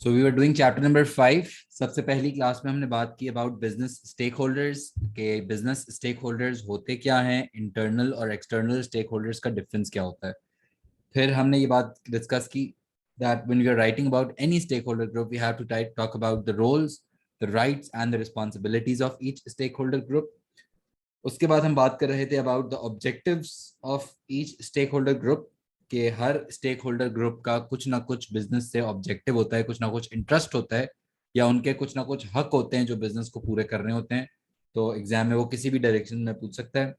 So we were doing chapter number 5। सबसे पहली class में हमने बात की अबाउट बिजनेस स्टेक होल्डर्स के बिजनेस स्टेक होल्डर्स होते क्या हैं, इंटरनल और एक्सटर्नल स्टेक होल्डर्स का डिफरेंस क्या होता है। फिर हमने ये बात डिस्कस की that when we are writing about any stakeholder group, we have to talk about the roles, the rights and the responsibilities of each stakeholder group. उसके बाद हम बात कर रहे थे about the objectives of each stakeholder group के हर stake holder group का कुछ ना कुछ बिजनेस से ऑब्जेक्टिव होता है, कुछ ना कुछ इंटरेस्ट होता है या उनके कुछ ना कुछ हक होते हैं जो बिजनेस को पूरे करने होते हैं। तो एग्जाम में वो किसी भी डायरेक्शन में पूछ सकता है।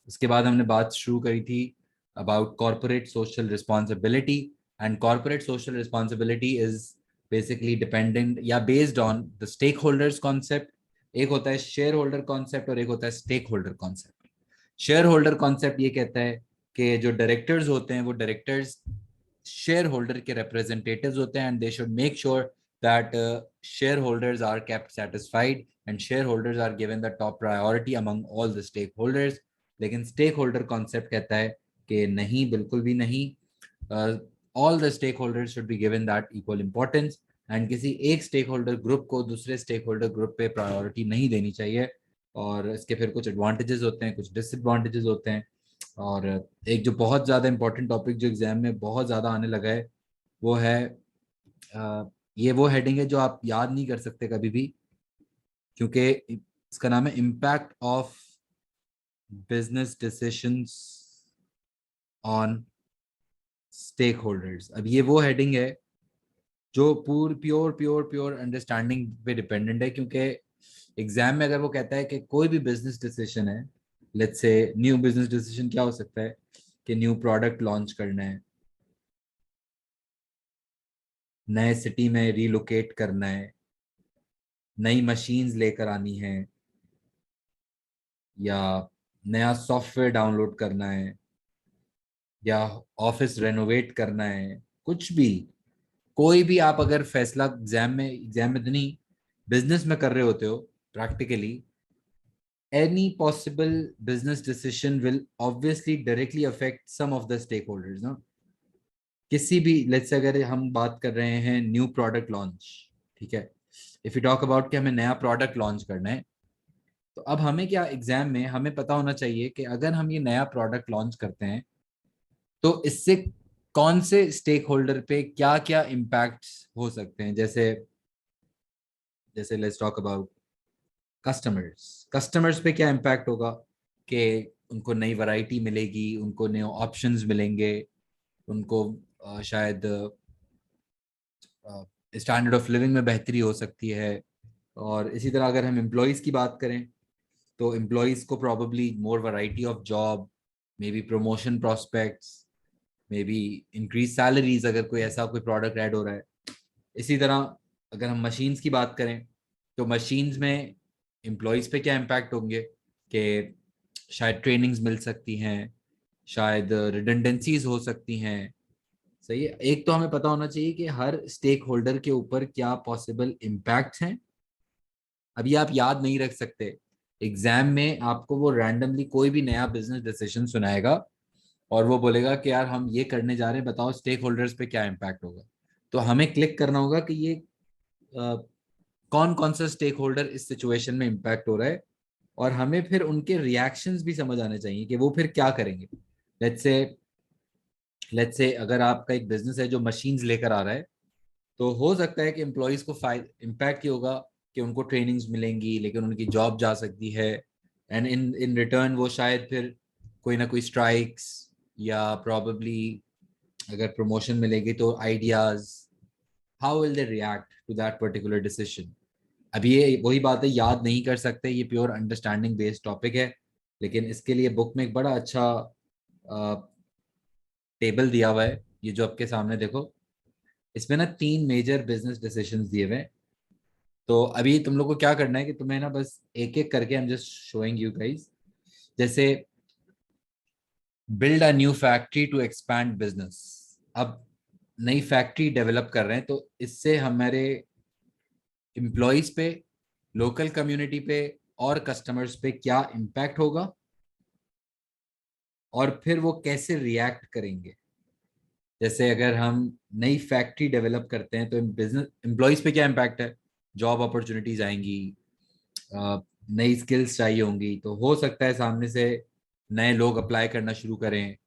उसके बाद हमने बात शुरू करी थी about corporate social responsibility and corporate social responsibility is basically dependent या based on the stakeholders concept. एक होता है शेयर होल्डर कॉन्सेप्ट और एक होता है stakeholder concept. Shareholder concept ये कहता है कि जो डायरेक्टर्स होते हैं वो डायरेक्टर्स शेयर होल्डर के रिप्रेजेंटेटिव्स होते हैं and they should make sure that shareholders are kept satisfied and shareholders are given the top priority among all the stakeholders. लेकिन स्टेक होल्डर कॉन्सेप्ट कहता है कि नहीं, बिल्कुल भी नहीं, all the stakeholders should be given that equal importance and किसी एक स्टेक होल्डर ग्रुप को दूसरे स्टेक होल्डर ग्रुप पे प्रायोरिटी नहीं देनी चाहिए। और इसके फिर कुछ एडवांटेजेस होते हैं, कुछ डिसएडवांटेजेस होते हैं। और एक जो बहुत ज़्यादा इंपॉर्टेंट टॉपिक जो एग्जाम में बहुत ज़्यादा आने लगा है वो है ये वो हेडिंग है जो आप याद नहीं कर सकते कभी भी, क्योंकि इसका नाम है impact of business decisions on stakeholders. अब ये वो हेडिंग है जो प्योर प्योर प्योर अंडरस्टैंडिंग पे डिपेंडेंट है, क्योंकि एग्जाम में अगर वो कहता है कि कोई भी बिजनेस डिसीजन है, let's say new business decision क्या हो सकता है कि न्यू प्रोडक्ट लॉन्च करना है, नए सिटी में रिलोकेट करना है, नई मशीन्स लेकर आनी है, या नया सॉफ्टवेयर डाउनलोड करना है, या ऑफिस रेनोवेट करना है, कुछ भी, कोई भी आप अगर फैसला एग्जाम में तो नहीं, बिजनेस में कर रहे होते हो practically, any possible business decision will obviously directly affect some of the stakeholders ना। किसी भी, लेट्स से अगर हम बात कर रहे हैं न्यू प्रोडक्ट लॉन्च, ठीक है, इफ यू टॉक अबाउट कि हमें नया प्रोडक्ट लॉन्च करना है, तो अब हमें क्या, एग्जाम में हमें पता होना चाहिए कि अगर हम ये नया प्रोडक्ट लॉन्च करते हैं तो इससे कौन से स्टेक होल्डर पे क्या क्या इम्पैक्ट हो सकते हैं। जैसे जैसे let's talk about customers. Customers पे क्या इम्पैक्ट होगा कि उनको नई वैरायटी मिलेगी, उनको नए ऑप्शंस मिलेंगे, उनको शायद स्टैंडर्ड ऑफ लिविंग में बेहतरी हो सकती है। और इसी तरह अगर हम एम्प्लॉयज़ की बात करें तो एम्प्लॉयज़ को probably more variety of job, may be promotion prospects, may be increase salaries अगर कोई ऐसा कोई प्रोडक्ट ऐड हो रहा है। इसी तरह अगर हम मशीन्स की बात करें तो मशीन्स में एम्प्लॉयज़ पे क्या इम्पैक्ट होंगे कि शायद ट्रेनिंग्स मिल सकती हैं, शायद रिडंडेंसीज हो सकती हैं। सही है, एक तो हमें पता होना चाहिए कि हर स्टेक होल्डर के ऊपर क्या पॉसिबल इम्पैक्ट्स हैं। अभी आप याद नहीं रख सकते, एग्जाम में आपको वो रैंडमली कोई भी नया बिजनेस डिसीजन सुनाएगा और वो बोलेगा कि यार हम ये करने जा रहे हैं, बताओ स्टेक होल्डर्स पे क्या इम्पैक्ट होगा। तो हमें क्लिक करना होगा कि ये कौन कौन सा स्टेक होल्डर इस सिचुएशन में इम्पैक्ट हो रहा है, और हमें फिर उनके रिएक्शंस भी समझ आने चाहिए कि वो फिर क्या करेंगे। लेट्स से अगर आपका एक बिजनेस है जो मशीन्स लेकर आ रहा है, तो हो सकता है कि एम्प्लॉयज को इम्पैक्ट ये होगा कि उनको ट्रेनिंग्स मिलेंगी लेकिन उनकी जॉब जा सकती है, एंड इन इन रिटर्न वो शायद फिर कोई ना कोई स्ट्राइक्स या प्रॉबली अगर प्रमोशन मिलेगी तो ideas, how will they react to that particular decision. अभी ये वही बात है, याद नहीं कर सकते, ये प्योर अंडरस्टैंडिंग बेस्ड टॉपिक है। लेकिन इसके लिए बुक में एक बड़ा अच्छा टेबल दिया हुआ है, ये जो आपके सामने देखो, इसमें ना 3 मेजर बिजनेस डिसीजंस दिए हुए हैं। तो अभी तुम लोग को क्या करना है कि तुम्हें ना बस एक एक करके I am just showing you guys. जैसे build a new factory to expand business. अब नई फैक्ट्री डेवलप कर रहे हैं तो इससे हमारे एम्प्लॉयज पे, लोकल कम्युनिटी पे और कस्टमर्स पे क्या इम्पैक्ट होगा और फिर वो कैसे रिएक्ट करेंगे। जैसे अगर हम नई फैक्ट्री डेवलप करते हैं तो बिजनेस एम्प्लॉयज पे क्या इम्पैक्ट है, जॉब अपॉर्चुनिटीज आएंगी, नई स्किल्स चाहिए होंगी, तो हो सकता है सामने से नए लोग अप्लाई करना शुरू करें,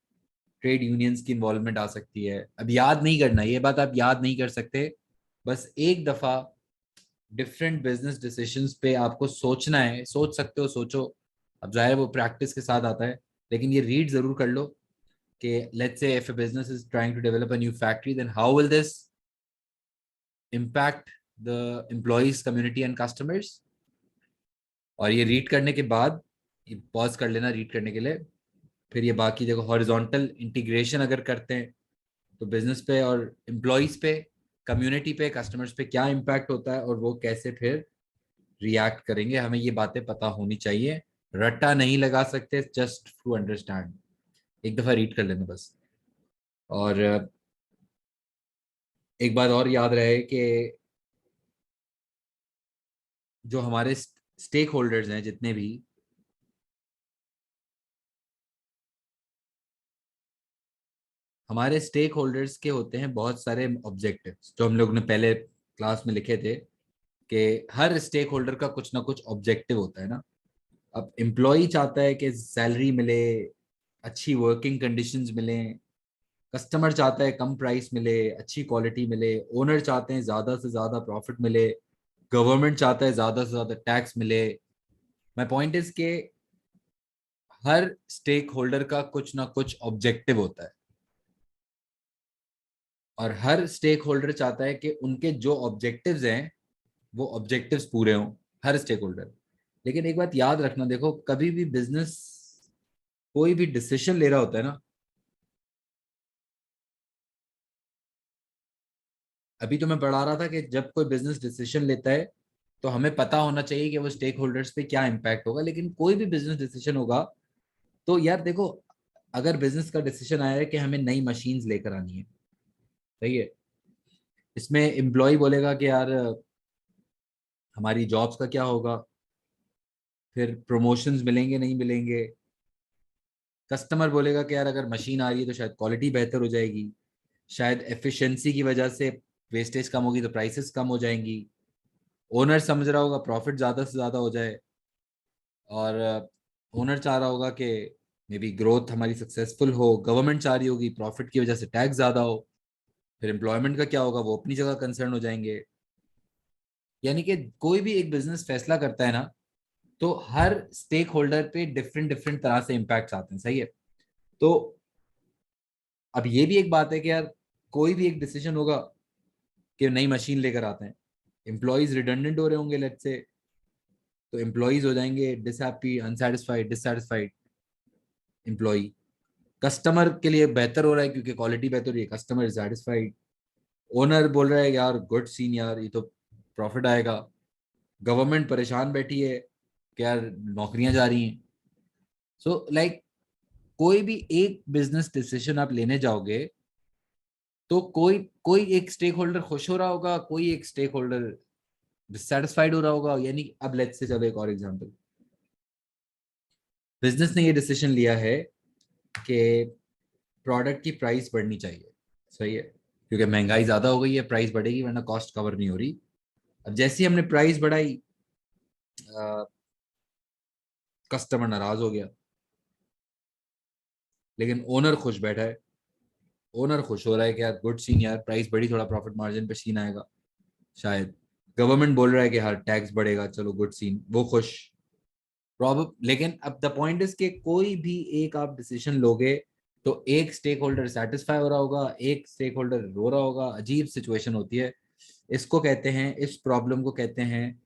ट्रेड यूनियंस की इन्वॉल्वमेंट आ सकती है। अब याद नहीं करना, ये बात आप याद नहीं कर सकते, बस एक दफा डिफरेंट बिजनेस डिसीजंस पे आपको सोचना है, सोच सकते हो सोचो। अब जाहिर है वो प्रैक्टिस के साथ आता है, लेकिन ये रीड जरूर कर लो कि let's say if a business is trying to develop a new factory, then how will this impact the employees community and customers. और ये रीड करने के बाद ये पॉज कर लेना रीड करने के लिए, फिर ये बाकी देखो हॉरिजॉन्टल इंटीग्रेशन अगर करते हैं तो बिजनेस पे और एम्प्लॉयज पे, कम्युनिटी पे, कस्टमर्स पे क्या इम्पैक्ट होता है और वो कैसे फिर रिएक्ट करेंगे, हमें ये बातें पता होनी चाहिए। रट्टा नहीं लगा सकते, जस्ट टू अंडरस्टैंड, एक दफा रीड कर लेना बस। और एक बात और याद रहे कि जो हमारे स्टेक होल्डर्स हैं जितने भी, हमारे स्टेक होल्डर्स के होते हैं बहुत सारे ऑब्जेक्टिव्स, जो हम लोग ने पहले क्लास में लिखे थे कि हर स्टेक होल्डर का कुछ ना कुछ ऑब्जेक्टिव होता है ना। अब एम्प्लॉय चाहता है कि सैलरी मिले, अच्छी वर्किंग कंडीशंस मिले, कस्टमर चाहता है कम प्राइस मिले, अच्छी क्वालिटी मिले, ओनर चाहते हैं ज्यादा से ज्यादा प्रॉफिट मिले, गवर्नमेंट चाहता है ज्यादा से ज्यादा टैक्स मिले। माय पॉइंट इज के हर स्टेक होल्डर का कुछ ना कुछ ऑब्जेक्टिव होता है, और हर स्टेक होल्डर चाहता है कि उनके जो ऑब्जेक्टिव्स हैं वो ऑब्जेक्टिव्स पूरे हों, हर स्टेक होल्डर। लेकिन एक बात याद रखना, देखो कभी भी बिजनेस कोई भी डिसीजन ले रहा होता है ना, अभी तो मैं पढ़ा रहा था कि जब कोई बिजनेस डिसीजन लेता है तो हमें पता होना चाहिए कि वो स्टेक होल्डर्स पे क्या इम्पैक्ट होगा। लेकिन कोई भी बिजनेस डिसीजन होगा तो यार देखो, अगर बिजनेस का डिसीजन आया है कि हमें नई मशीन्स लेकर आनी है, सही है, इसमें एम्प्लॉय बोलेगा कि यार हमारी जॉब्स का क्या होगा, फिर प्रमोशंस मिलेंगे नहीं मिलेंगे, कस्टमर बोलेगा कि यार अगर मशीन आ रही है तो शायद क्वालिटी बेहतर हो जाएगी, शायद एफिशिएंसी की वजह से वेस्टेज कम होगी तो प्राइसेस कम हो जाएंगी, ओनर समझ रहा होगा प्रॉफिट ज्यादा से ज्यादा हो जाए, और ओनर चाह रहा होगा कि मे बी ग्रोथ हमारी सक्सेसफुल हो, गवर्नमेंट चाह रही होगी प्रॉफिट की वजह से टैक्स ज्यादा हो, फिर एम्प्लॉयमेंट का क्या होगा, वो अपनी जगह कंसर्न हो जाएंगे। यानी कि कोई भी एक बिजनेस फैसला करता है ना, तो हर स्टेक होल्डर पे डिफरेंट डिफरेंट तरह से इम्पैक्ट आते हैं, सही है। तो अब ये भी एक बात है कि यार कोई भी एक डिसीजन होगा कि नई मशीन लेकर आते हैं, एम्प्लॉयज रिडंडेंट हो रहे होंगे लेट्स से, तो एम्प्लॉयज हो जाएंगे डिसहैप्पी, अनसेटिस्फाइड, डिससेटिस्फाइड एम्प्लॉय। कस्टमर के लिए बेहतर हो रहा है क्योंकि क्वालिटी बेहतर हो रही है, कस्टमर सेटिस्फाइड। ओनर बोल रहा है यार गुड सीन, यार ये तो प्रॉफिट आएगा। गवर्नमेंट परेशान बैठी है कि यार नौकरियां जा रही हैं। सो लाइक कोई भी एक बिजनेस डिसीजन आप लेने जाओगे तो कोई कोई एक स्टेक होल्डर खुश हो रहा होगा, कोई एक स्टेक होल्डर डिससेटिस्फाइड हो रहा होगा। यानी अब लेट्स से चलो एक और एग्जांपल, बिजनेस ने ये डिसीजन लिया है कि प्रोडक्ट की प्राइस बढ़नी चाहिए, सही है, क्योंकि महंगाई ज्यादा हो गई है, प्राइस बढ़ेगी वरना कॉस्ट कवर नहीं हो रही। अब जैसे ही हमने प्राइस बढ़ाई, कस्टमर नाराज हो गया, लेकिन ओनर खुश बैठा है, ओनर खुश हो रहा है कि यार गुड सीन, यार प्राइस बढ़ी, थोड़ा प्रॉफिट मार्जिन पे सीन आएगा शायद। गवर्नमेंट बोल रहा है कि हाँ टैक्स बढ़ेगा, चलो गुड सीन, वो खुश। प्रॉब्लम लेकिन अब द पॉइंट इज कि कोई भी एक आप डिसीजन लोगे तो एक स्टेक होल्डर सेटिस्फाई हो रहा होगा, एक स्टेक होल्डर रो रहा होगा, अजीब सिचुएशन होती है। इसको कहते हैं, इस प्रॉब्लम को कहते हैं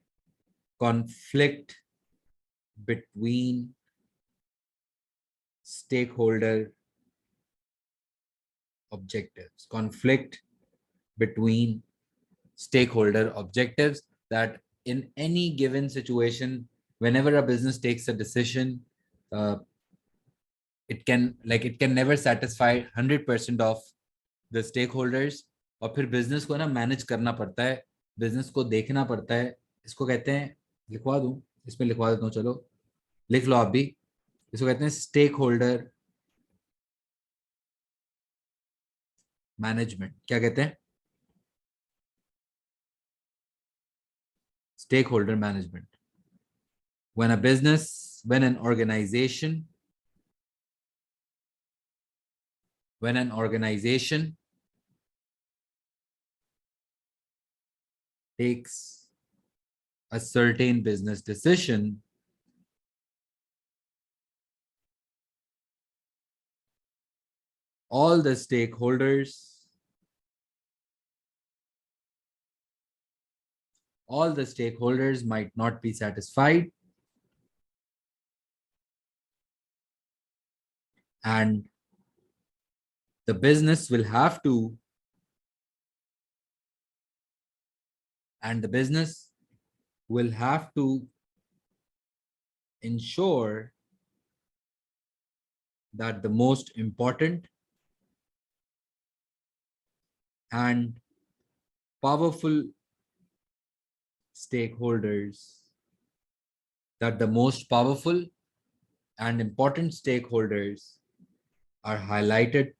conflict between stakeholder objectives, conflict between stakeholder objectives, that in any given situation, whenever a business takes a decision, uh, it can never satisfy 100% of the stakeholders। और फिर बिजनेस को ना मैनेज करना पड़ता है, बिजनेस को देखना पड़ता है। इसको कहते हैं, लिखवा दूं, इसमें लिखवा देता हूँ, चलो लिख लो आप भी। इसको कहते हैं स्टेक होल्डर मैनेजमेंट क्या कहते हैं? Stakeholder management. When a business, when an organization takes a certain business decision, all the stakeholders might not be satisfied, and the business will have to and the business will have to ensure that the most important and powerful stakeholders that the most powerful and important stakeholders are highlighted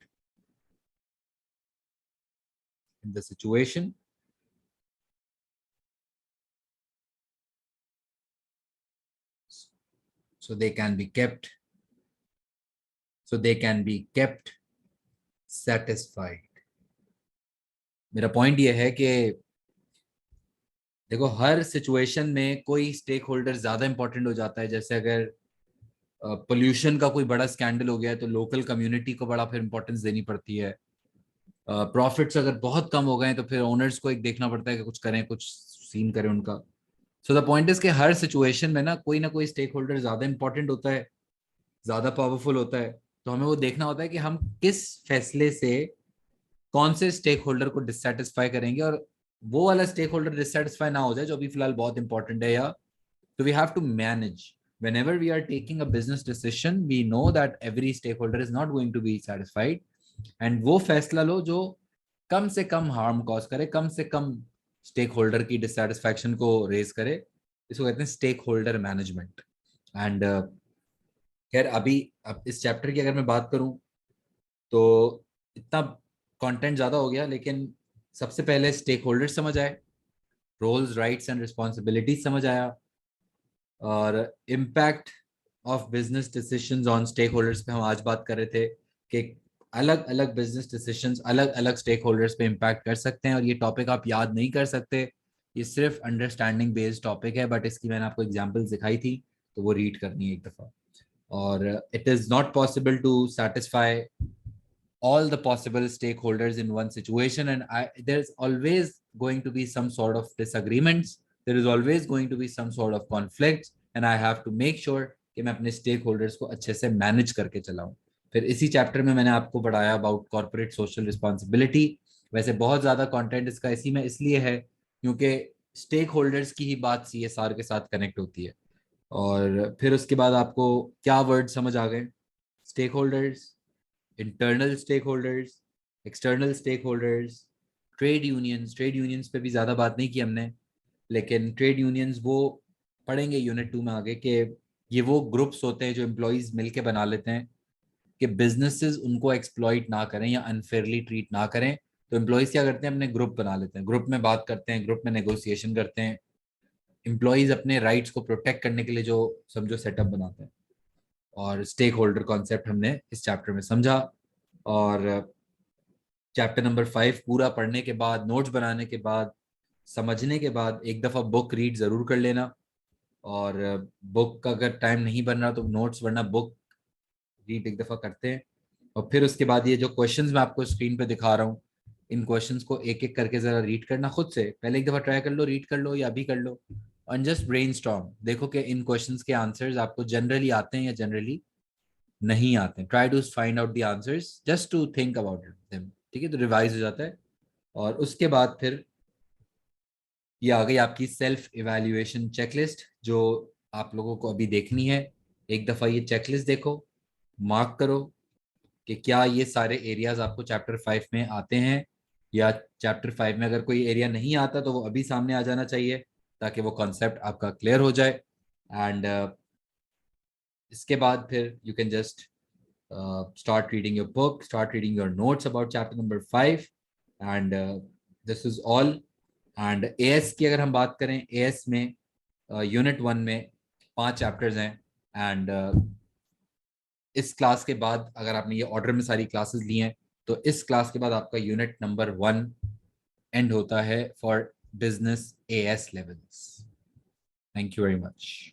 in the situation so they can be kept satisfied. मेरा point ये है कि देखो हर situation में कोई stake holder ज्यादा important हो जाता है. जैसे अगर पोल्यूशन का कोई बड़ा स्कैंडल हो गया है तो लोकल कम्युनिटी को बड़ा फिर इंपॉर्टेंस देनी पड़ती है. प्रॉफिट्स अगर बहुत कम हो गए तो फिर ओनर्स को एक देखना पड़ता है कि कुछ करें, कुछ सीन करें उनका. सो द पॉइंट इज कि हर सिचुएशन में ना कोई स्टेक होल्डर ज्यादा इंपॉर्टेंट होता है, ज्यादा पावरफुल होता है. तो हमें वो देखना होता है कि हम किस फैसले से कौन से स्टेक होल्डर को डिससेटिस्फाई करेंगे और वो वाला स्टेक होल्डर डिससेटिस्फाई ना हो जाए जो अभी फिलहाल बहुत इंपॉर्टेंट है. या तो we have to manage whenever we are taking a business decision, we know that every stakeholder is not going to be satisfied, and वो फैसला लो जो कम से कम हार्म कॉज करे, कम से कम स्टेक होल्डर की डिससेटिस्फैक्शन को रेज करे. इसको कहते हैं स्टेक होल्डर मैनेजमेंट. एंड खैर अभी अब इस चैप्टर की अगर मैं बात करूं तो इतना कंटेंट ज्यादा हो गया, लेकिन सबसे पहले स्टेक होल्डर समझ आए, रोल्स राइट्स एंड रिस्पॉन्सिबिलिटीज समझ आया, और impact of business decisions on stakeholders पे हम आज बात कर रहे थे कि अलग अलग बिजनेस डिसीजंस अलग अलग स्टेक होल्डर्स पे इम्पैक्ट कर सकते हैं. और ये टॉपिक आप याद नहीं कर सकते, ये सिर्फ अंडरस्टैंडिंग बेस्ड टॉपिक है, बट इसकी मैंने आपको एग्जांपल्स दिखाई थी तो वो रीड करनी है एक दफा. और it is not possible to satisfy all the possible stakeholders in one situation, and there's always going to be some sort of disagreements, there is always going to be some sort of conflicts, and I have to make sure कि मैं अपने stake holders को अच्छे से manage करके चलाऊं. फिर इसी chapter में मैंने आपको पढ़ाया अबाउट कॉर्पोरेट सोशल रिस्पॉन्सिबिलिटी. वैसे बहुत ज्यादा कंटेंट इसका इसी में इसलिए है क्योंकि स्टेक होल्डर्स की ही बात सीएसआर के साथ कनेक्ट होती है. और फिर उसके बाद आपको क्या वर्ड समझ आ गए? Stakeholders, internal stakeholders, external stakeholders, trade unions पे भी ज़्यादा बात नहीं की हमने, लेकिन ट्रेड यूनियंस वो पढ़ेंगे यूनिट 2 में आगे कि ये वो ग्रुप्स होते हैं जो एम्प्लॉयज मिलके बना लेते हैं कि बिजनेसेस उनको एक्सप्लॉइट ना करें या अनफेयरली ट्रीट ना करें. तो एम्प्लॉयज क्या करते हैं, अपने ग्रुप बना लेते हैं, ग्रुप में बात करते हैं, ग्रुप में नेगोशिएशन करते हैं, एम्प्लॉयज अपने राइट्स को प्रोटेक्ट करने के लिए जो समझो सेटअप बनाते हैं. और स्टेक होल्डर कॉन्सेप्ट हमने इस चैप्टर में समझा. और चैप्टर नंबर 5 पूरा पढ़ने के बाद, नोट्स बनाने के बाद, समझने के बाद एक दफ़ा बुक रीड ज़रूर कर लेना. और बुक का अगर टाइम नहीं बन रहा तो नोट्स, वरना बुक रीड एक दफ़ा करते हैं. और फिर उसके बाद ये जो क्वेश्चंस मैं आपको स्क्रीन पे दिखा रहा हूँ, इन क्वेश्चंस को एक एक करके ज़रा रीड करना खुद से. पहले एक दफ़ा ट्राई कर लो, रीड कर लो या अभी कर लो, और जस्ट ब्रेनस्टॉर्म. देखो कि इन क्वेश्चंस के आंसर्स आपको जनरली आते हैं या जनरली नहीं आते हैं. Try to find out the answers just to think about them. ठीक है, तो रिवाइज हो जाता है. और उसके बाद फिर ये आ गई आपकी सेल्फ इवैल्यूएशन चेकलिस्ट जो आप लोगों को अभी देखनी है. एक दफ़ा ये चेकलिस्ट देखो, मार्क करो कि क्या ये सारे एरियाज आपको चैप्टर 5 में आते हैं, या चैप्टर 5 में अगर कोई एरिया नहीं आता तो वो अभी सामने आ जाना चाहिए ताकि वो कॉन्सेप्ट आपका क्लियर हो जाए. एंड इसके बाद फिर you can just start reading your book, start reading your notes about chapter number 5, and this is all. And AS की अगर हम बात करें, AS में यूनिट 1 में 5 चैप्टर्स हैं, एंड इस क्लास के बाद अगर आपने ये ऑर्डर में सारी क्लासेस ली हैं तो इस क्लास के बाद आपका यूनिट नंबर 1 एंड होता है for business AS levels. Thank you very much.